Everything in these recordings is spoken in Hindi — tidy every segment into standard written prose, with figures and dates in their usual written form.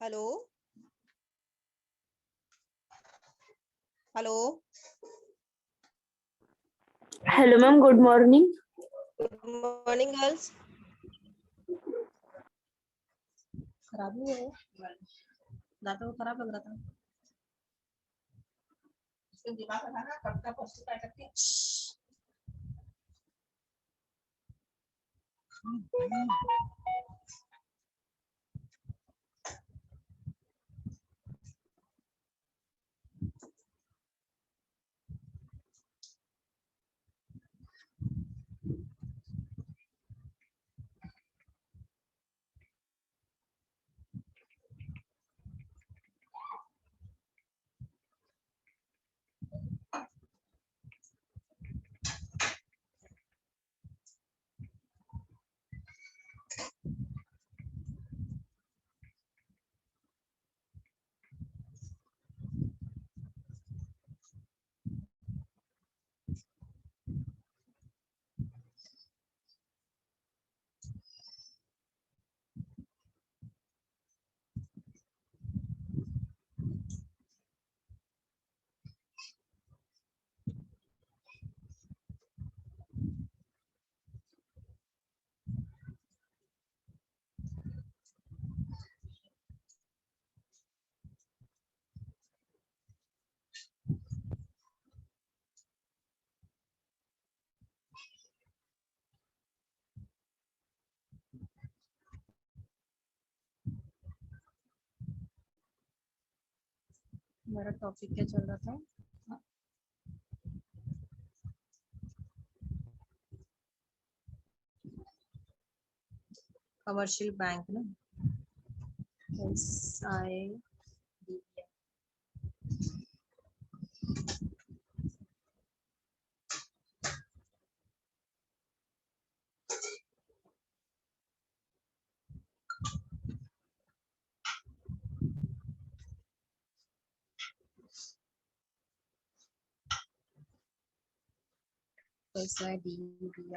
Hello hello hello ma'am, good morning. Good morning girls. खराब नहीं है दांतों को खराब लग रहा था। इसमें दिमाग लगाना पड़ता पड़ता क्या करते मेरा टॉपिक क्या चल रहा था? कमर्शियल बैंक ना SIDBI।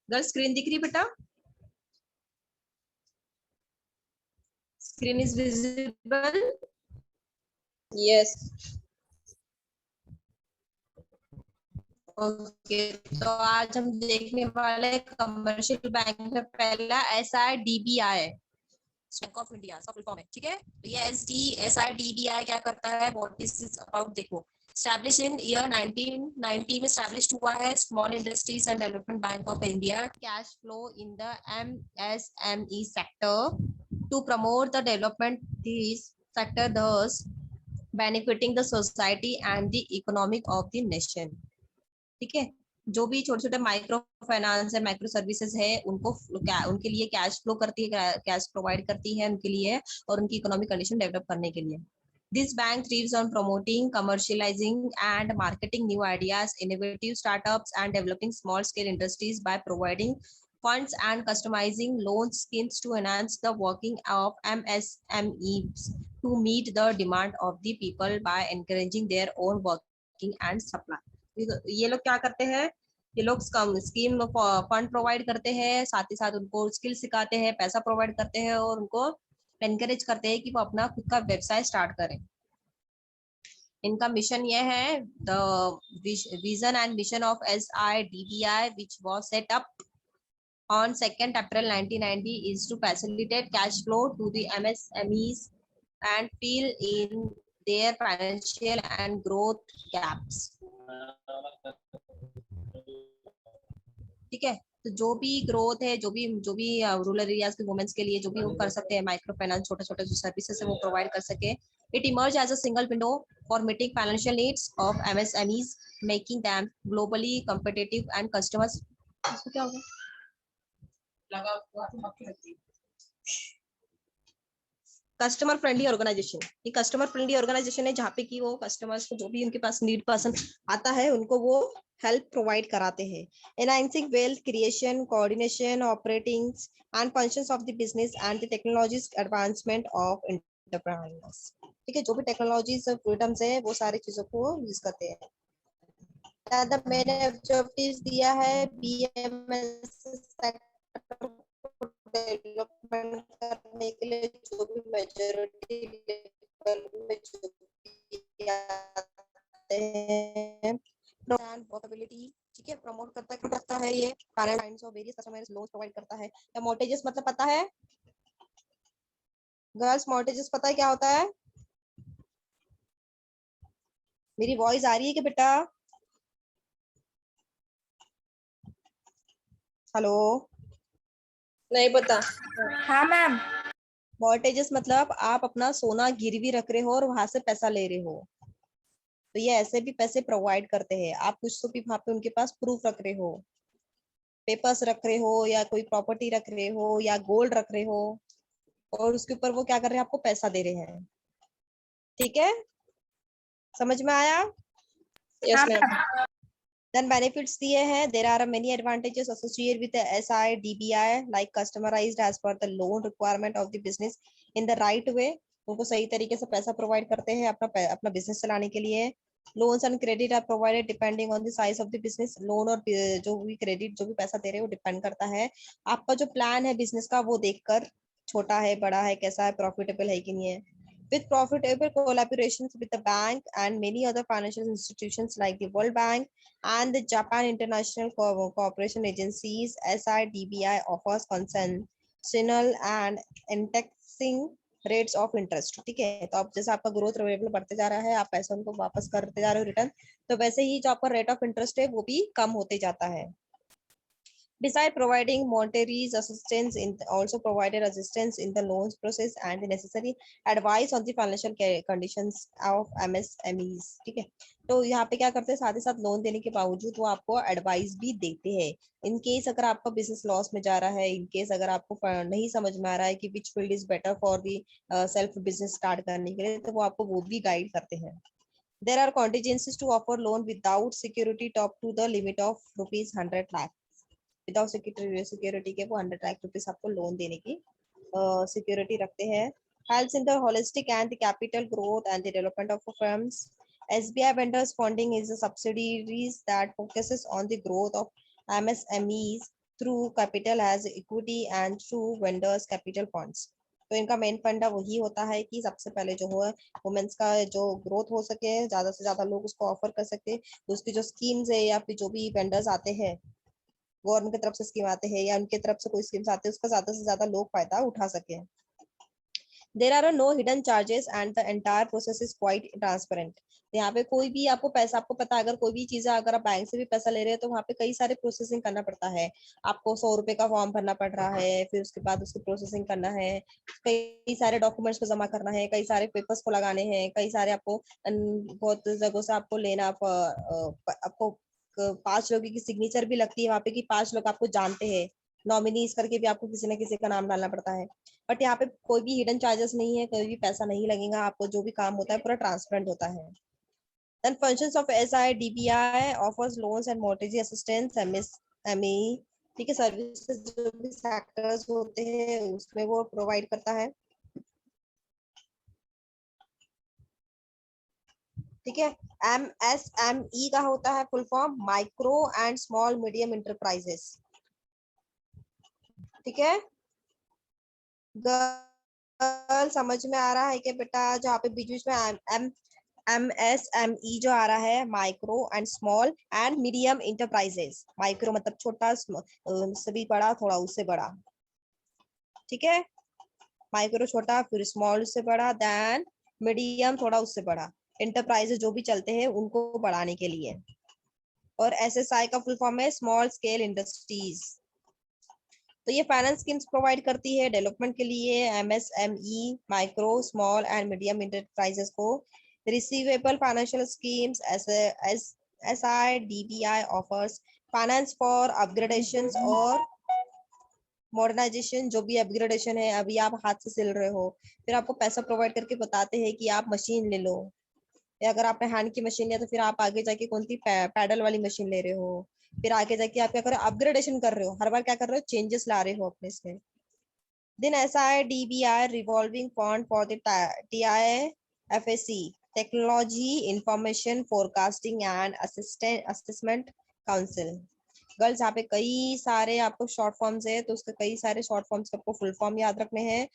गर्ल स्क्रीन दिख रही बेटा? Screen is visible? Yes. Okay, तो आज हम देखने वाले कमर्शियल बैंक में पहला SIDBI, बैंक ऑफ इंडिया सब फॉर्म है, ठीक है। तो ये SIDBI क्या करता है, व्हाट इज दिस अबाउट, देखो। Established in year 1990 में established हुआ है, small industries and development bank of India. Cash flow in the MSME sector to promote the development this sector, thus benefiting the society and the economic of the nation। ठीक है, जो भी छोटे छोटे माइक्रो फाइनेंस है, माइक्रो सर्विसेज है, उनको उनके लिए कैश फ्लो करती है, कैश प्रोवाइड करती है उनके लिए और उनकी इकोनॉमिक कंडीशन डेवलप करने के लिए। This bank thrives on promoting, commercializing, and marketing new ideas, innovative startups, and developing small-scale industries by providing funds and customizing loan schemes to enhance the working of MSMEs to meet the demand of the people by encouraging their own working and supply। ये लोग क्या करते हैं, ये लोग स्कीम फंड प्रोवाइड करते हैं, साथ ही साथ उनको स्किल सिखाते हैं, पैसा प्रोवाइड करते हैं और उनको एनकरेज करते हैं कि वो अपना खुद का व्यवसाय स्टार्ट करें। इनका मिशन ये है, the vision and mission of SIDBI which was set up on 2nd April 1990 is to facilitate cash flow to the MSMEs and fill in their financial and growth gaps। ठीक है, तो जो भी ग्रोथ है, जो भी रूरल एरियाज के वुमेन्स के लिए जो भी वो कर सकते हैं, माइक्रो फाइनेंस, छोटे छोटे जो सर्विसेज है वो प्रोवाइड कर सके। It emerge as a single window for meeting financial needs of MSMEs, making them globally competitive and customers. इसको क्या होगा लगा कस्टमर फ्रेंडली ऑर्गेनाइजेशन, ये कस्टमर फ्रेंडली ऑर्गेनाइजेशन है जहाँ पे कि वो कस्टमर्स को जो भी उनके पास नीड पर्सन आता है उनको वो हेल्प प्रोवाइड कराते हैं। Enhancing wealth creation, coordination, operating and functions of the business and the technologies advancement of enterprises. ठीक है, जो भी टेक्नोलॉजीज फ्रीडम्स है वो सारी चीजों को यूज करते हैं। मैंने ऑब्जेक्टिव्स दिया है बीएमएस सेक्टर डेवलपमेंट करने के लिए जो भी मेजॉरिटी लेवल में जो भी आते हैं वर्कएबिलिटी, ठीक है, प्रमोट करता है ये finance of various customers loans provide करता है। या मॉर्गेजेस मतलब पता है गर्ल्स, मॉर्गेजेस पता है क्या होता है? मेरी वॉइस आ रही है कि बेटा? हेलो, नहीं पता। हाँ मैम। मॉर्गेजेस मतलब आप अपना सोना गिरवी रख रहे हो और वहां से पैसा ले रहे हो, तो ये ऐसे भी पैसे प्रोवाइड करते हैं। आप कुछ तो भी वहां पे उनके पास प्रूफ रख रहे हो, पेपर्स रख रहे हो या कोई प्रॉपर्टी रख रहे हो या गोल्ड रख रहे हो, और उसके ऊपर वो क्या कर रहे हैं, आपको पैसा दे रहे हैं। ठीक है, समझ में आया? Yes ma'am. Then benefits दिए हैं, there are many advantages associated with the SI DBI like customized as per the loan requirement of the business in the right way। उनको सही तरीके से पैसा प्रोवाइड करते हैं अपना बिजनेस चलाने के लिए। Loans and credit are provided depending on the size of the business. Loan और जो भी क्रेडिट जो भी पैसा दे रहे हैं वो डिपेंड करता है आपका जो प्लान है बिजनेस का वो देखकर, छोटा है बड़ा है कैसा है, प्रॉफिटेबल है कि नहीं है। With profitable collaborations with the bank and many other financial institutions like the World Bank and the Japan International Cooperation Agencies, SIDBI offers concessional and indexing rates of interest। ठीक है, तो अब जैसे आपका ग्रोथ लेवल बढ़ते जा रहा है, आप पैसा उनको वापस करते जा रहे हो रिटर्न, तो वैसे ही जो आपका रेट ऑफ इंटरेस्ट है वो भी कम होते जाता है। Besides providing monetary assistance, also provided assistance in the loans process and the necessary advice on the financial conditions of MSMEs। ठीक है, तो यहाँ पे क्या करते हैं, साथ ही साथ लोन देने के बावजूद वो आपको एडवाइस भी देते हैं। इन केस अगर आपका बिजनेस लॉस में जा रहा है, इन केस अगर आपको नहीं समझ में आ रहा है कि which field is better for the self business start करने के लिए, तो वो आपको वो भी गाइड करते हैं। There are contingencies to offer loan without security top to the limit of ₹100 lakh। Without security के वो 100 लाख रुपीस आपको लोन देने की सिक्योरिटी रखते हैं। Helps in the holistic and the capital growth and the development of firms. SBI vendors funding is a subsidiaries that focuses on the growth of MSMEs through capital as equity and through vendors capital funds। तो इनका मेन फंडा वही होता है कि सबसे पहले जो है वुमेन्स का जो ग्रोथ हो सके, ज्यादा से ज्यादा लोग उसको ऑफर कर सके, उसकी जो स्कीम्स है या फिर जो भी वेंडर्स आते हैं, गवर्नमेंट की तरफ से स्कीम आते हैं या उनके तरफ से कोई स्कीम्स आते हैं, उसका ज्यादा से ज्यादा लोग फायदा उठा सके। There are no hidden charges and the entire process is quite transparent। यहाँ पे कोई भी आपको पैसा, आपको पता है अगर कोई भी चीज है, अगर आप बैंक से भी पैसा ले रहे हैं तो वहाँ पे कई सारे प्रोसेसिंग करना पड़ता है। आपको 100 रुपए का फॉर्म भरना पड़ रहा है, फिर उसके बाद उसकी प्रोसेसिंग करना है, कई सारे डॉक्यूमेंट्स को जमा करना है, कई सारे पेपर्स को लगाने हैं, कई सारे आपको बहुत जगहों से आपको लेना, आपको 5 लोगों की सिग्नेचर भी लगती है वहाँ पे कि 5 लोग आपको जानते हैं, नॉमिनीज करके भी आपको किसी ना किसी का नाम डालना पड़ता है। बट यहाँ पे कोई भी हिडन चार्जेस नहीं है, कोई भी पैसा नहीं लगेगा आपको, जो भी काम होता है पूरा ट्रांसपेरेंट होता है। Then functions of SIDBI offers loans and mortgage assistance MSME। ठीक है, सर्विसेज जो भी सेक्टर्स होते हैं उसमें वो प्रोवाइड करता है। ठीक है, MSME का होता है full form micro and small medium enterprises. ठीक है, गर्ल समझ में आ रहा है कि बेटा? जहाँ पे बीच बीच में MSME जो आ रहा है, micro and small and medium enterprises. Micro मतलब छोटा, उससे भी बड़ा, थोड़ा उससे बड़ा। ठीक है, माइक्रो छोटा, फिर स्मॉल उससे बड़ा, देन मीडियम थोड़ा उससे बड़ा, इंटरप्राइजेस जो भी चलते हैं उनको बढ़ाने के लिए। और SSI का फुल फॉर्म है स्मॉल स्केल इंडस्ट्रीज। तो ये फाइनेंस स्कीम्स प्रोवाइड करती है डेवलपमेंट के लिए MSME, micro, small and medium enterprises को। Receivable financial schemes SIDBI offers finance for upgradations or modernization, जो भी अपग्रेडेशन है, अभी आप हाथ से सिल रहे हो, फिर आपको पैसा प्रोवाइड करके बताते हैं कि आप मशीन ले लो, या अगर आपने हैंड की मशीन लिया तो फिर आप आगे जाके कौन सी पैडल वाली मशीन ले रहे हो, फिर आगे जाके आप क्या कर रहे हो, अपग्रेडेशन कर रहे हो, हर बार क्या कर रहे हो, चेंजेस ला रहे हो अपने इसमें। Then SIDBI revolving fund for the TIFAC Technology Information Forecasting and Assessment Council। Girls यहाँ पे कई सारे आपको शॉर्ट फॉर्म्स है, तो उसके कई सारे शॉर्ट फॉर्म्स आपको फुल फॉर्म याद रखने हैं,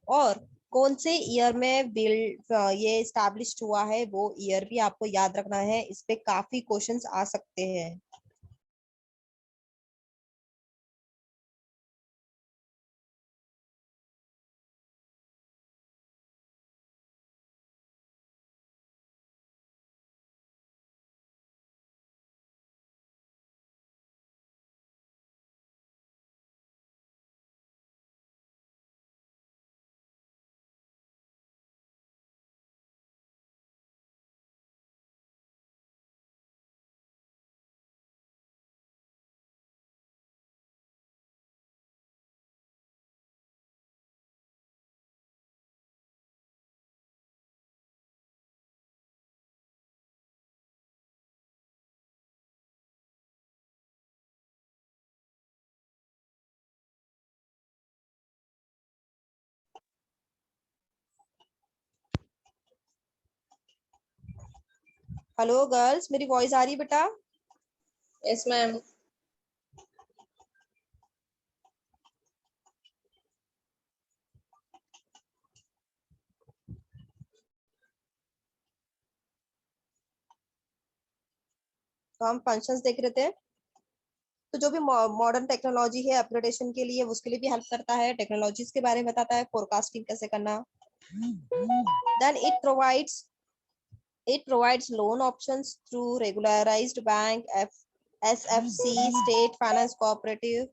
और कौन से ईयर में बिल्ड ये स्टैब्लिश्ड हुआ है वो ईयर भी आपको याद रखना है। इस पे काफी क्वेश्चंस आ सकते हैं। हेलो गर्ल्स, मेरी वॉइस आ रही है बेटा? Yes ma'am. तो हम फंक्शंस देख रहे थे। तो जो भी मॉडर्न टेक्नोलॉजी है अपग्रेडेशन के लिए, उसके लिए भी हेल्प करता है, टेक्नोलॉजीज के बारे में बताता है, फोरकास्टिंग कैसे करना। Then it provides loan options through regularized bank, SFC, state finance cooperative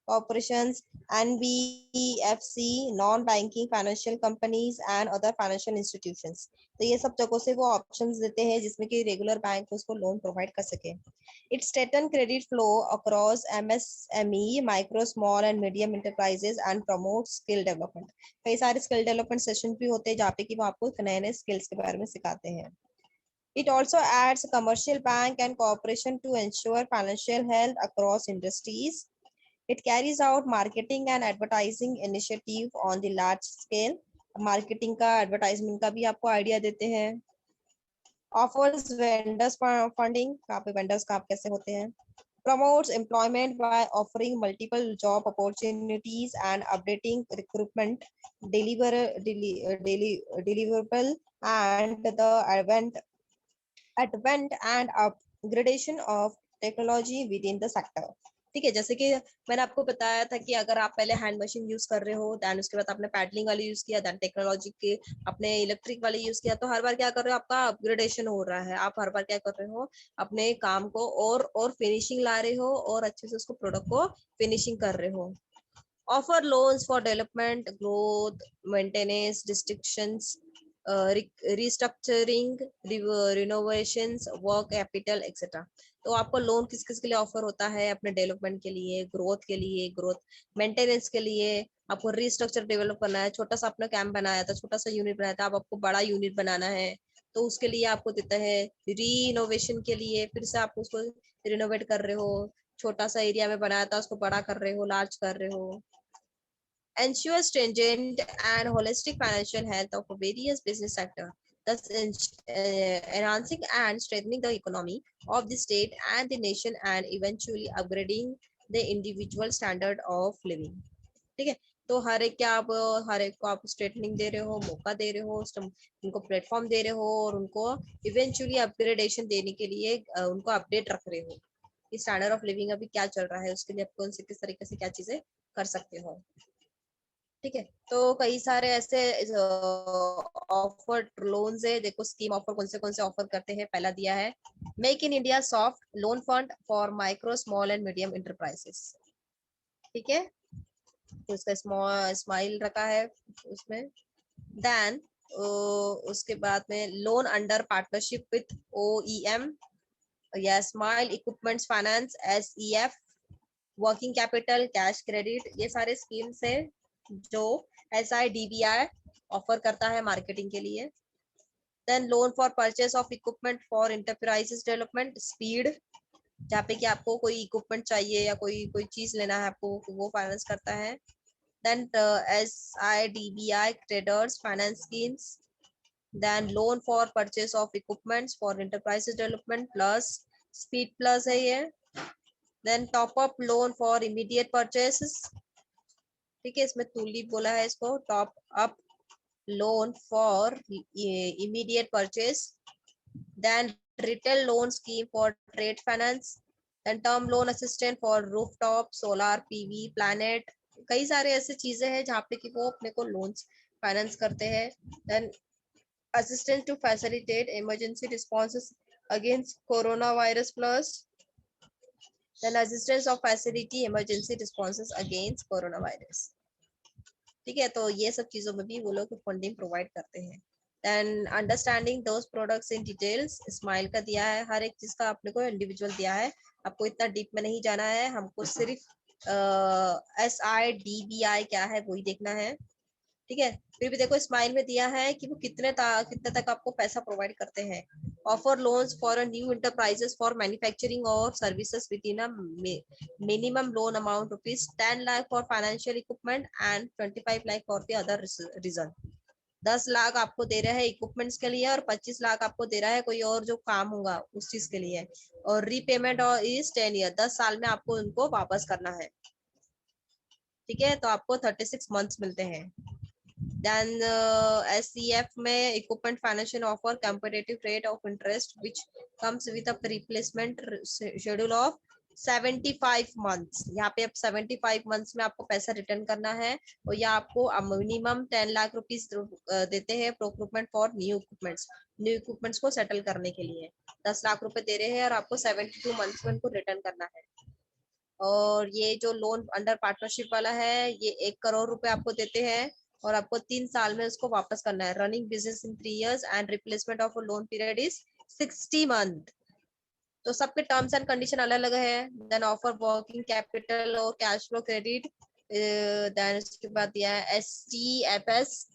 corporations, NBFC, non-banking financial companies and other financial institutions। तो ये सब जगहों से वो ऑप्शंस देते हैं जिसमें कि रेगुलर बैंक उसको लोन प्रोवाइड कर सके। It strengthens credit flow across MSME, micro, small and medium enterprises and promotes skill development। कई सारे स्किल डेवलपमेंट सेशन भी होते हैं जहाँ पे कि वो आपको नए नए स्किल्स के बारे में सिखाते हैं। It also adds commercial bank and cooperation to ensure financial health across industries. It carries out marketing and advertising initiative on the large scale। Marketing का, एडवर्टाइजमेंट का भी आपको आइडिया देते हैं। Offers vendors funding, कहाँ पे वेंडर्स का आप कैसे होते हैं। Promotes employment by offering multiple job opportunities and updating recruitment deliverable and the advent and upgradation of technology within the sector। ठीक है, जैसे कि मैंने आपको बताया था कि अगर आप पहले हैंड मशीन यूज कर रहे हो, देन उसके बाद आपने पैडलिंग वाली यूज किया, देन टेक्नोलॉजी के अपने इलेक्ट्रिक वाले यूज किया, तो हर बार क्या कर रहे हो, आपका अपग्रेडेशन हो रहा है। आप हर बार क्या कर रहे हो, अपने काम को और फिनिशिंग ला रहे हो, और अच्छे से उसको प्रोडक्ट को फिनिशिंग कर रहे हो। Offer loans for development, growth, maintenance, distinctions, restructuring, renovations, work capital etcetera. तो आपको लोन किस किस के लिए ऑफर होता है, अपने डेवलपमेंट के लिए, ग्रोथ मेंटेनेंस के लिए, आपको रिस्ट्रक्चर डेवलप करना है, छोटा सा अपना कैंप बनाया था, छोटा सा यूनिट बनाया था, अब आपको बड़ा यूनिट बनाना है, तो उसके लिए आपको देता है। रीइनोवेशन के लिए फिर से आप उसको रिनोवेट कर रहे हो, छोटा सा एरिया में बनाया था उसको बड़ा कर रहे हो, लार्ज कर रहे हो। Ensure stringent and holistic financial health of various business sector, thus enhancing and strengthening the economy of the state and the nation and eventually upgrading the individual standard of living। ठीक है, तो हर एक क्या आप हर एक को आप स्ट्रेटनिंग दे रहे हो, मौका दे रहे हो, उनको प्लेटफॉर्म दे रहे हो, और उनको इवेंचुअली अपग्रेडेशन देने के लिए उनको अपडेट रख रहे हो कि स्टैंडर्ड ऑफ लिविंग अभी क्या चल रहा है, उसके लिए आप कौन से किस तरीके से क्या चीजें कर सकते हो। ठीक है, तो कई सारे ऐसे ऑफर लोन्स है। देखो स्कीम ऑफर कौन से ऑफर करते हैं। पहला दिया है make in India soft loan fund for micro, small and medium enterprises. ठीक है, तो उसका स्माइल रखा है उसमें। देन उसके बाद में loan under partnership with OEM या smile equipments finance SEF working capital, cash credit, ये सारे स्कीम्स है जो SIDBI ऑफर करता है मार्केटिंग के लिए। Then loan for purchase of equipment for enterprises development, speed, जहाँ पे कि आपको कोई इक्विपमेंट चाहिए या कोई चीज लेना है आपको, वो फाइनेंस करता है। Then SIDBI traders finance schemes, then loan for purchase of equipments for enterprises development plus, speed plus है ये। Then top up loan for immediate purchases, ठीक है, इसमें टूलिप बोला है इसको, top up loan for immediate purchase. Then retail loan scheme for trade finance, then term loan assistant for rooftop solar PV planet, कई सारे ऐसे चीजें हैं जहाँ पे कि वो अपने को लोन्स फाइनेंस करते हैं। Then assistance to facilitate emergency responses against corona virus plus, then assistance of facility emergency responses against corona virus, ठीक है। तो ये सब चीजों में भी वो लोग फंडिंग प्रोवाइड करते हैं। Then understanding those products in details, smile का दिया है, हर एक चीज का अपने को इंडिविजुअल दिया है, आपको इतना डीप में नहीं जाना है, हमको सिर्फ SIDBI क्या है वही देखना है, ठीक है। फिर भी देखो स्माइल में दिया है कि वो कितने तक आपको पैसा प्रोवाइड करते हैं। Offer loans for a new enterprises for manufacturing और services with in a minimum loan amount ₹10 lakh for financial equipment and 25 lakh for the other reason. 10 lakh आपको दे रहा है इक्विपमेंट्स के लिए और 25 लाख आपको दे रहा है कोई और जो काम होगा उस चीज के लिए। और रीपेमेंट और इज 10 ईयर, 10 साल में आपको उनको वापस करना है, ठीक है। तो आपको 36 मंथ्स मिलते हैं। Then SCF में equipment financial offer competitive rate of interest which comes with a replacement schedule of 75 months। यहाँ पे अब 75 months में आपको पैसा रिटर्न करना है और या आपको मिनिमम 10 लाख रुपीस देते हैं प्रोक्यूरमेंट फॉर न्यू इक्विपमेंट्स को सेटल करने के लिए। 10 लाख रुपए दे रहे हैं और आपको 72 मंथ्स में उनको रिटर्न करना है। और ये जो लोन अंडर पार्टनरशिप वाला है ये 1 करोड़ रुपए आपको देते हैं और आपको 3 साल में उसको वापस करना है। Running business in 3 years and replacement of loan period is 60 month. तो सबके टर्म्स एंड कंडीशन अलग अलग है। देन ऑफर वर्किंग कैपिटल और कैश फ्लो क्रेडिट, देन उसके बाद दिया है STFS,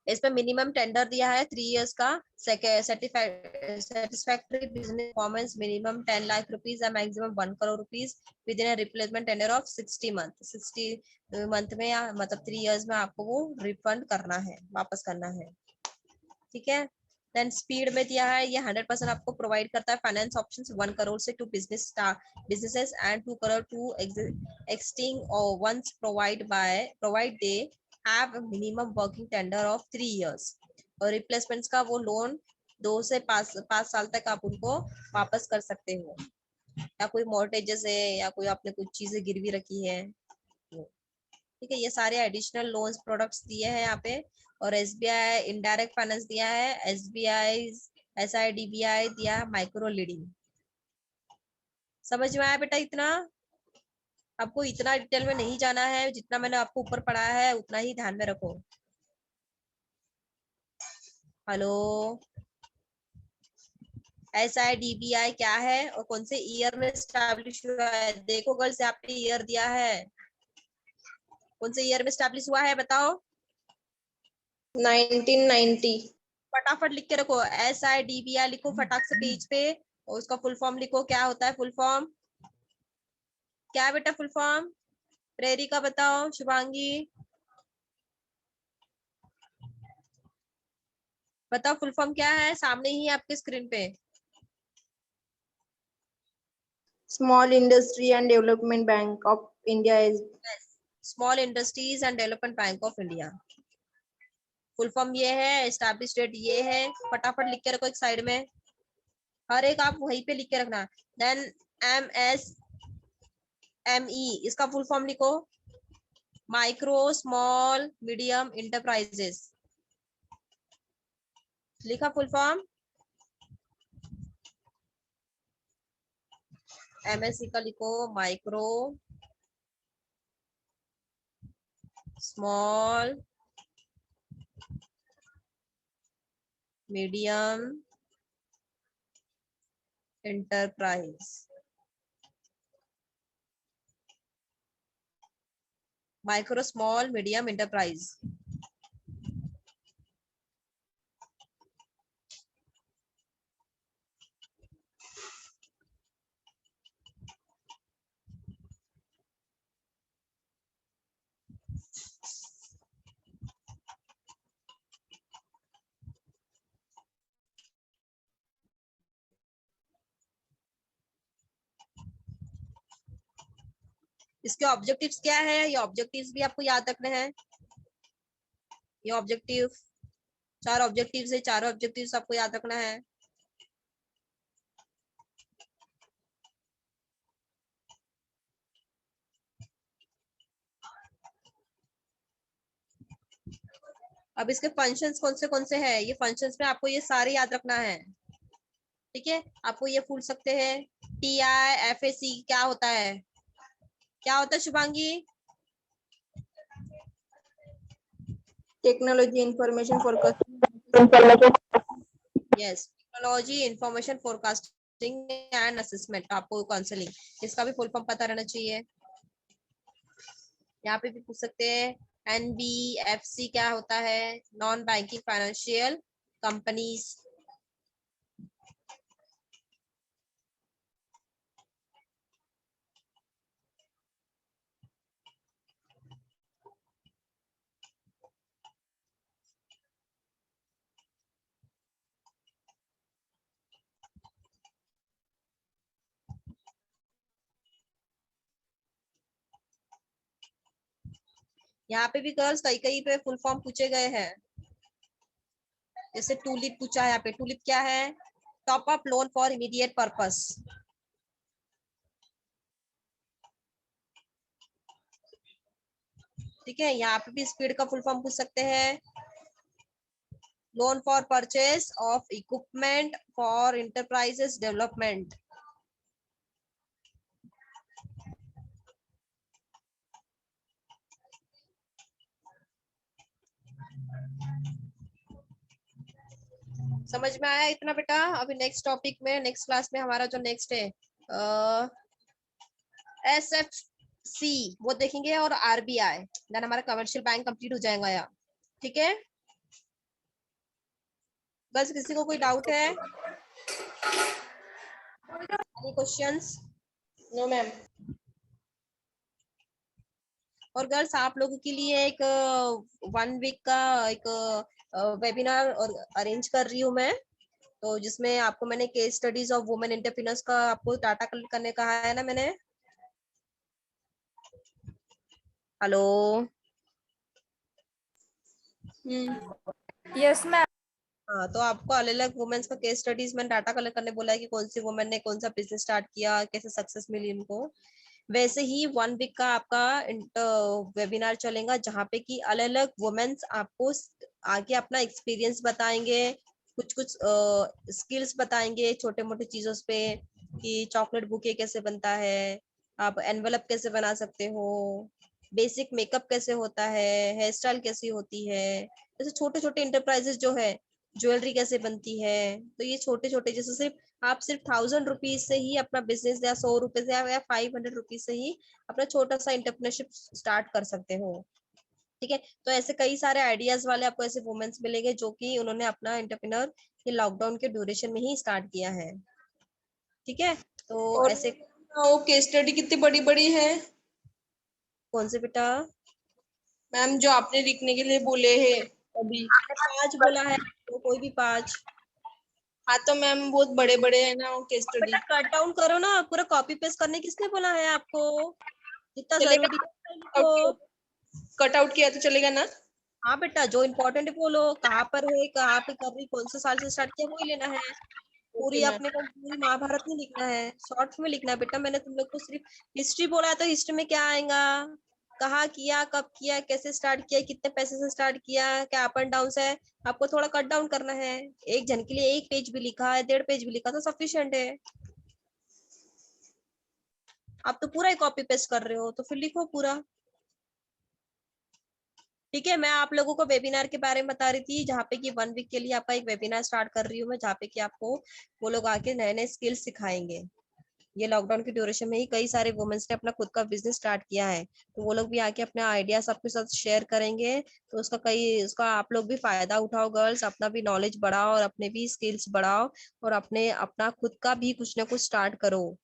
इसमें मिनिमम टेंडर दिया है 3 years का, satisfactory business performance minimum 10 lakh rupees and maximum 1 crore rupees within a replacement tender of 60 month। 60 month में या मतलब 3 years में आपको वो रिफंड करना है, वापस करना है, ठीक है। देन स्पीड में दिया है ये 100% आपको प्रोवाइड करता है फाइनेंस ऑप्शंस 1 करोड़ से to businesses and 2 crore to existing और ones provide they have a minimum working tender of 3 years। और रिप्लेसमेंट्स का वो लोन 2 से 5 साल तक आप उनको वापस कर सकते हो, या कोई मॉर्टेजेस है या कोई आपने कुछ चीजें गिरवी रखी है, ठीक है। ये सारे एडिशनल लोन्स प्रोडक्ट्स दिए हैं यहाँ पे। और SBI इनडायरेक्ट फाइनेंस दिया है, SBI SIDBI दिया है, माइक्रो लीडिंग। समझ में आया बेटा? इतना आपको इतना डिटेल में नहीं जाना है, जितना मैंने आपको ऊपर पढ़ाया है उतना ही ध्यान में रखो। हेलो, SIDBI क्या है और कौन से ईयर में स्टैब्लिश हुआ है? देखो गर्ल्स यहाँ पे ईयर दिया है, कौन से ईयर में स्टैब्लिश हुआ है बताओ? 1990। फटाफट लिख के रखो, SIDBI लिखो फटाक से पेज पे, और उसका फुल फॉर्म लिखो। क्या होता है फुल फॉर्म? क्या है बेटा फुल फॉर्म? प्रेरी का बताओ, शुभांगी बताओ फुल फॉर्म क्या है? सामने ही आपके स्क्रीन पे। Small industry and development bank of India is small industries and development bank of India, full form ये है। एस्टैब्लिश डेट ये है, फटाफट लिख के रखो एक साइड में, हर एक आप वहीं पे लिख के रखना। देन MSME इसका फुल फॉर्म लिखो, माइक्रो स्मॉल मीडियम इंटरप्राइजेस, लिखा फुल फॉर्म? MSE का लिखो micro small medium enterprise, micro small medium enterprise. इसके ऑब्जेक्टिव्स क्या है, ये ऑब्जेक्टिव्स भी आपको याद रखने हैं। ये ऑब्जेक्टिव, 4 ऑब्जेक्टिव्स है, 4 ऑब्जेक्टिव्स आपको याद रखना है। अब इसके फंक्शंस कौन से हैं, ये फंक्शंस में आपको ये सारे याद रखना है। ठीक है, आपको ये पूछ सकते हैं TIFAC क्या होता है, क्या होता है Shubhangi? Technology information forecasting. Yes, technology information forecasting and assessment, आपको काउंसलिंग, इसका भी फुल फॉर्म पता रहना चाहिए। यहाँ पे भी पूछ सकते हैं NBFC क्या होता है, नॉन बैंकिंग फाइनेंशियल कंपनीज। यहाँ पे भी गर्ल्स कई कई पे फुल फॉर्म पूछे गए हैं, जैसे टूलिप पूछा है यहाँ पे। टूलिप क्या है, top up loan for immediate purpose. ठीक है, यहाँ पे भी स्पीड का फुल फॉर्म पूछ सकते हैं, loan for purchase of equipment for enterprises development. समझ में आया इतना बेटा? अभी नेक्स्ट टॉपिक में, नेक्स्ट क्लास में हमारा जो नेक्स्ट है SFC वो देखेंगे, और RBI, देन हमारा कमर्शियल बैंक कंप्लीट हो जाएगा यहाँ। ठीक है बस, किसी को कोई डाउट है, एनी क्वेश्चंस? No ma'am. और गर्ल्स आप लोगों के लिए एक 1 वीक का एक वेबिनार और अरेंज कर रही हूँ मैं, तो जिसमें आपको मैंने case studies of women entrepreneurs का आपको डाटा कलेक्ट करने कहा है ना मैंने। Hello, yes ma'am. हाँ तो आपको अलग अलग वुमेन्स का केस स्टडीज में डाटा कलेक्ट करने बोला है कि कौन सी वुमेन ने कौन सा बिजनेस स्टार्ट किया, कैसे सक्सेस मिली उनको। वैसे ही 1 वीक का आपका वेबिनार चलेगा, जहाँ पे कि अलग अलग वुमेन्स आपको आगे अपना एक्सपीरियंस बताएंगे, कुछ कुछ स्किल्स बताएंगे छोटे मोटे चीजों पे, कि चॉकलेट बुके कैसे बनता है, आप एनवेलप कैसे बना सकते हो, बेसिक मेकअप कैसे होता है, हेयर स्टाइल कैसी होती है, जैसे छोटे छोटे इंटरप्राइजेस जो है, ज्वेलरी कैसे बनती है। तो ये छोटे छोटे, जैसे सिर्फ आप सिर्फ 1000 रुपीज से ही अपना बिजनेस, या 100 रुपए से या 500 रुपीज से ही अपना छोटा सा इंटरप्रेन्योरशिप स्टार्ट कर सकते हो। ठीक है, तो ऐसे कई सारे आइडियाज वाले आपको ऐसे वुमेन्स मिलेंगे जो कि उन्होंने अपना इंटरप्रेन्योर ये लॉकडाउन के ड्यूरेशन में ही स्टार्ट किया है। ठीक है, तो और ऐसे वो केस स्टडी कितनी बड़ी बड़ी है कौन से बेटा? मैम, जो आपने लिखने के लिए बोले हैं अभी? आपने 5 बोला है, तो कोई भी 5। हाँ तो मैम बहुत बड़े बड़े है ना वो केस बेटा स्टडी। कट डाउन करो ना, पूरा कॉपी पेस्ट करने किसने बोला है आपको? जितना चलेगा? जरूरी है उतना लिखो। कट आउट किया तो चलेगा ना? हाँ बेटा, जो इम्पोर्टेंट है बोलो, कहाँ पर है, कहाँ पे कर रही, कौन से साल से स्टार्ट किया, वही लेना है। ओके पूरी मैम। अपने को पूरी महाभारत नहीं लिखना है, शॉर्ट्स में लिखना है बेटा। मैंने तुम लोग को सिर्फ हिस्ट्री बोला है, तो हिस्ट्री में क्या आएगा, कहाँ किया, कब किया, कैसे स्टार्ट किया, कितने पैसे से स्टार्ट किया, क्या अप एंड डाउन है, आपको थोड़ा कट डाउन करना है। एक जन के लिए 1 पेज भी लिखा है, 1.5 पेज भी लिखा तो सफिशिएंट है। आप तो पूरा ही कॉपी पेस्ट कर रहे हो, तो फिर लिखो पूरा। ठीक है, मैं आप लोगों को वेबिनार के बारे में बता रही थी, जहाँ पे कि 1 वीक के लिए आपका एक वेबिनार स्टार्ट कर रही हूँ मैं, जहाँ पे कि आपको वो लोग आके नए नए स्किल्स सिखाएंगे। ये लॉकडाउन के ड्यूरेशन में ही कई सारे वुमेन्स ने अपना खुद का बिजनेस स्टार्ट किया है, तो वो लोग भी आके अपने आइडिया सबके साथ शेयर करेंगे, तो उसका आप लोग भी फायदा उठाओ गर्ल्स, अपना भी नॉलेज बढ़ाओ और अपने भी स्किल्स बढ़ाओ और अपना खुद का भी कुछ ना कुछ स्टार्ट करो।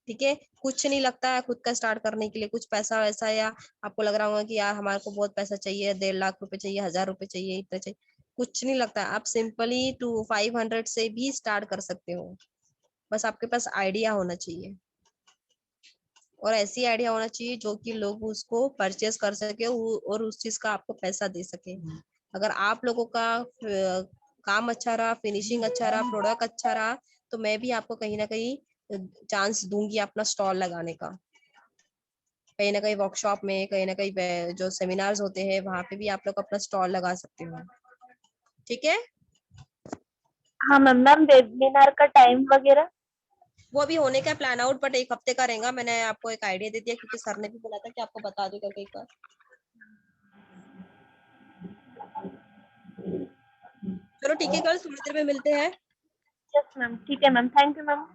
ठीक है, कुछ नहीं लगता है खुद का स्टार्ट करने के लिए, कुछ पैसा वैसा या आपको लग रहा होगा कि यार हमारे को बहुत पैसा चाहिए, 1.5 लाख रुपए चाहिए, 1000 रुपए चाहिए, इतना चाहिए, कुछ नहीं लगता है। आप सिंपली 500 से भी स्टार्ट कर सकते हो, बस आपके पास आइडिया होना चाहिए और ऐसी आइडिया होना चाहिए जो कि लोग उसको परचेस कर सके और उस चीज का आपको पैसा दे सके। अगर आप लोगों का काम अच्छा रहा, फिनिशिंग अच्छा रहा, प्रोडक्ट अच्छा रहा, तो मैं भी आपको कहीं ना कहीं चांस दूंगी अपना स्टॉल लगाने का, कहीं ना कहीं वर्कशॉप में, कहीं ना कहीं जो सेमिनार्स होते हैं वहां पे भी आप लोग अपना स्टॉल लगा सकते हो। ठीक है, हाँ मैम। मैम वेबिनार का टाइम वगैरह? वो अभी होने का प्लान आउट, बट 1 हफ्ते का रहेगा। मैंने आपको एक आइडिया दे दिया क्योंकि सर ने भी बोला था कि आपको बता देगा कहीं का। चलो ठीक है कल थोड़ी देर में मिलते हैं। यस मैम, ठीक है मैम, थैंक यू मैम।